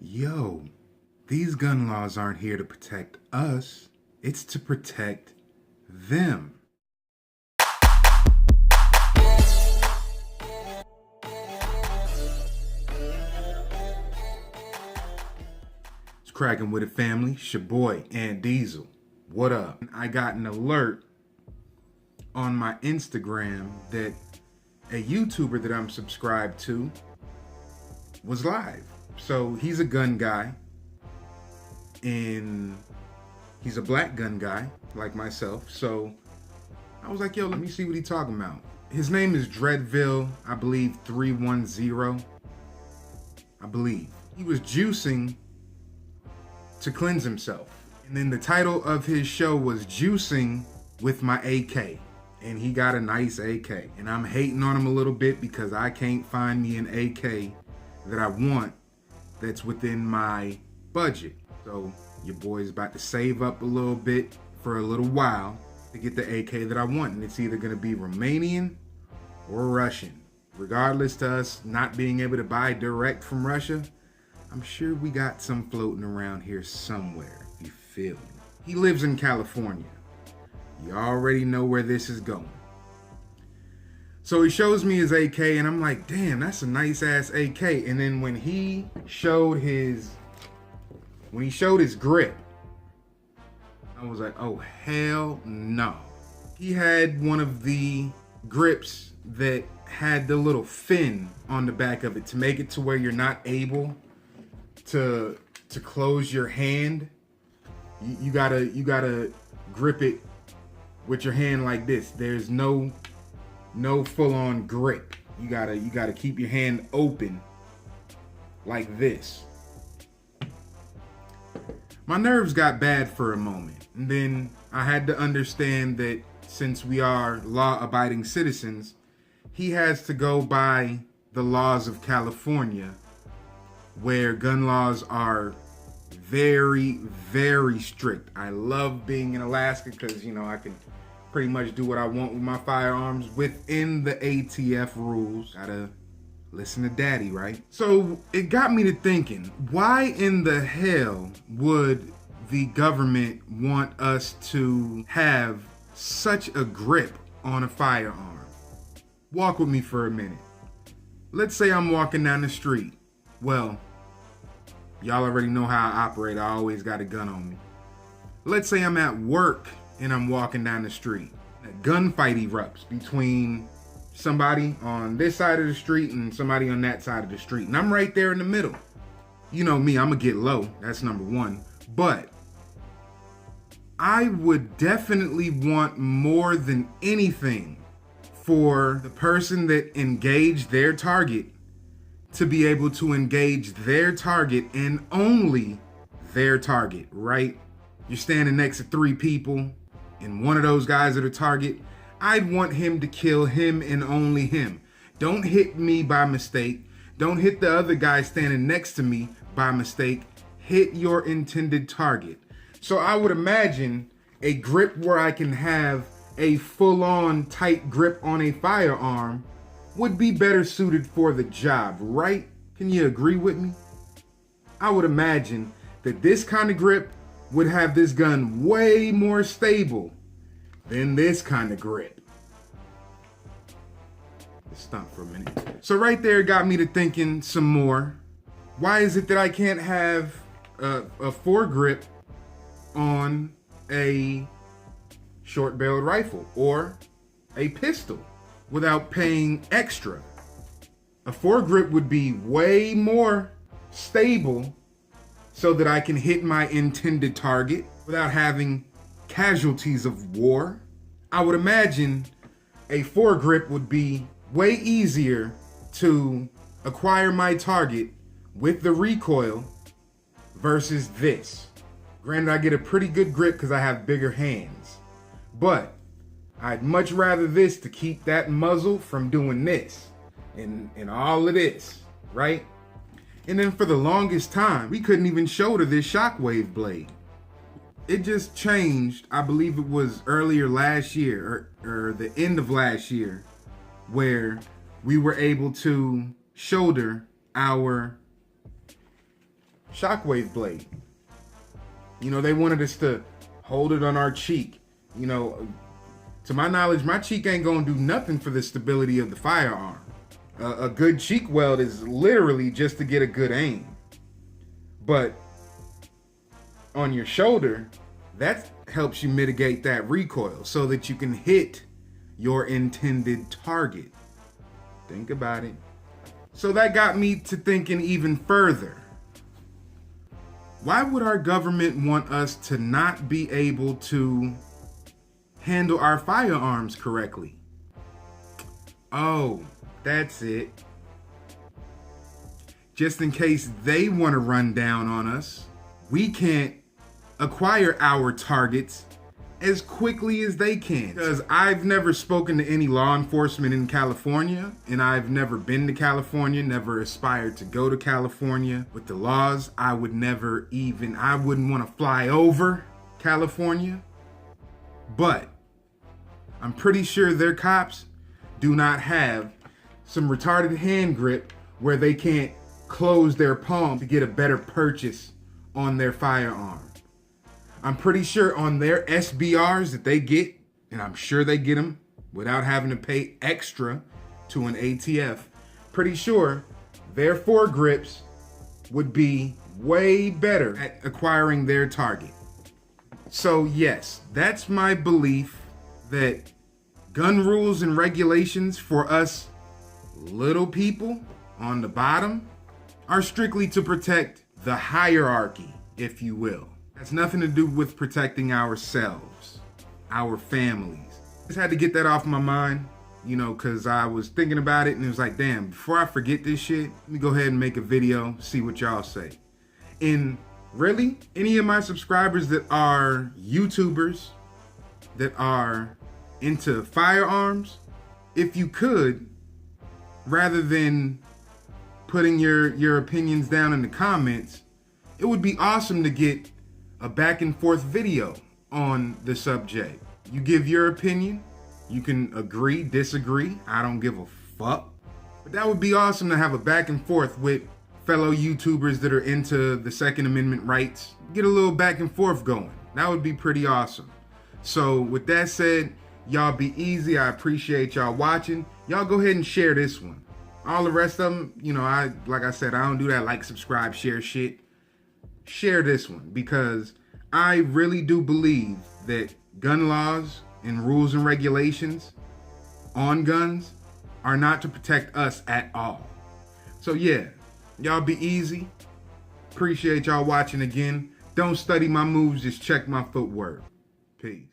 Yo, these gun laws aren't here to protect us, it's to protect them. It's cracking with it, family. It's your boy, Ant Diesel. What up? I got an alert on my Instagram that a YouTuber that I'm subscribed to was live. So he's a gun guy, and he's a black gun guy like myself. So I was like, yo, let me see what he's talking about. His name is Dreadville, I believe 310. I believe. He was juicing to cleanse himself. And then the title of his show was Juicing with My AK. And he got a nice AK. And I'm hating on him a little bit because I can't find me an AK that I want that's within my budget. So your boy's about to save up a little bit for a little while to get the AK that I want. And it's either gonna be Romanian or Russian. Regardless to us not being able to buy direct from Russia, I'm sure we got some floating around here somewhere. You feel me? He lives in California. You already know where this is going. So he shows me his AK and I'm like, damn, that's a nice ass AK. And then when he showed his grip, I was like, oh hell no. He had one of the grips that had the little fin on the back of it to make it to where you're not able to close your hand. You gotta grip it with your hand like this. There's no full-on grip. You gotta keep your hand open like this. My nerves got bad for a moment, and then I had to understand that since we are law-abiding citizens, he has to go by the laws of California, where gun laws are very, very strict. I love being in Alaska because, I can pretty much do what I want with my firearms within the ATF rules. Gotta listen to daddy, right? So it got me to thinking, why in the hell would the government want us to have such a grip on a firearm? Walk with me for a minute. Let's say I'm walking down the street. Well, y'all already know how I operate. I always got a gun on me. Let's say I'm at work and I'm walking down the street. A gunfight erupts between somebody on this side of the street and somebody on that side of the street. And I'm right there in the middle. You know me, I'm gonna get low. That's number one. But I would definitely want more than anything for the person that engaged their target to be able to engage their target and only their target, right? You're standing next to three people and one of those guys are the target. I'd want him to kill him and only him. Don't hit me by mistake. Don't hit the other guy standing next to me by mistake. Hit your intended target. So I would imagine a grip where I can have a full-on tight grip on a firearm would be better suited for the job, right? Can you agree with me? I would imagine that this kind of grip would have this gun way more stable than this kind of grip. Let's stop for a minute. So right there got me to thinking some more. Why is it that I can't have a foregrip on a short-barreled rifle or a pistol without paying extra? A foregrip would be way more stable so that I can hit my intended target without having casualties of war. I would imagine a foregrip would be way easier to acquire my target with the recoil versus this. Granted, I get a pretty good grip because I have bigger hands, but I'd much rather this to keep that muzzle from doing this and all of this, right? And then for the longest time, we couldn't even shoulder this shockwave blade. It just changed, I believe it was earlier last year or the end of last year, where we were able to shoulder our shockwave blade. You know, they wanted us to hold it on our cheek. You know, to my knowledge, my cheek ain't gonna do nothing for the stability of the firearm. A good cheek weld is literally just to get a good aim. But on your shoulder, that helps you mitigate that recoil so that you can hit your intended target. Think about it. So that got me to thinking even further. Why would our government want us to not be able to handle our firearms correctly? Oh, that's it. Just in case they want to run down on us, we can't acquire our targets as quickly as they can. Because I've never spoken to any law enforcement in California, and I've never been to California, never aspired to go to California. With the laws, I wouldn't want to fly over California. But I'm pretty sure their cops do not have some retarded hand grip where they can't close their palm to get a better purchase on their firearm. I'm pretty sure on their SBRs that they get, and I'm sure they get them without having to pay extra to an ATF, pretty sure their foregrips would be way better at acquiring their target. So yes, that's my belief that gun rules and regulations for us little people on the bottom are strictly to protect the hierarchy, if you will. Has nothing to do with protecting ourselves, our families. Just had to get that off my mind, you know, because I was thinking about it and it was like, damn, before I forget this shit, let me go ahead and make a video, see what y'all say. And really, any of my subscribers that are YouTubers, that are into firearms, if you could, rather than putting your opinions down in the comments, it would be awesome to get a back and forth video on the subject. You give your opinion, you can agree, disagree, I don't give a fuck. But that would be awesome to have a back and forth with fellow YouTubers that are into the Second Amendment rights. Get a little back and forth going. That would be pretty awesome. So with that said, y'all be easy. I appreciate y'all watching. Y'all go ahead and share this one. All the rest of them, you know, like I said, I don't do that like, subscribe, share shit. Share this one because I really do believe that gun laws and rules and regulations on guns are not to protect us at all. So yeah, y'all be easy. Appreciate y'all watching again. Don't study my moves, just check my footwork. Peace.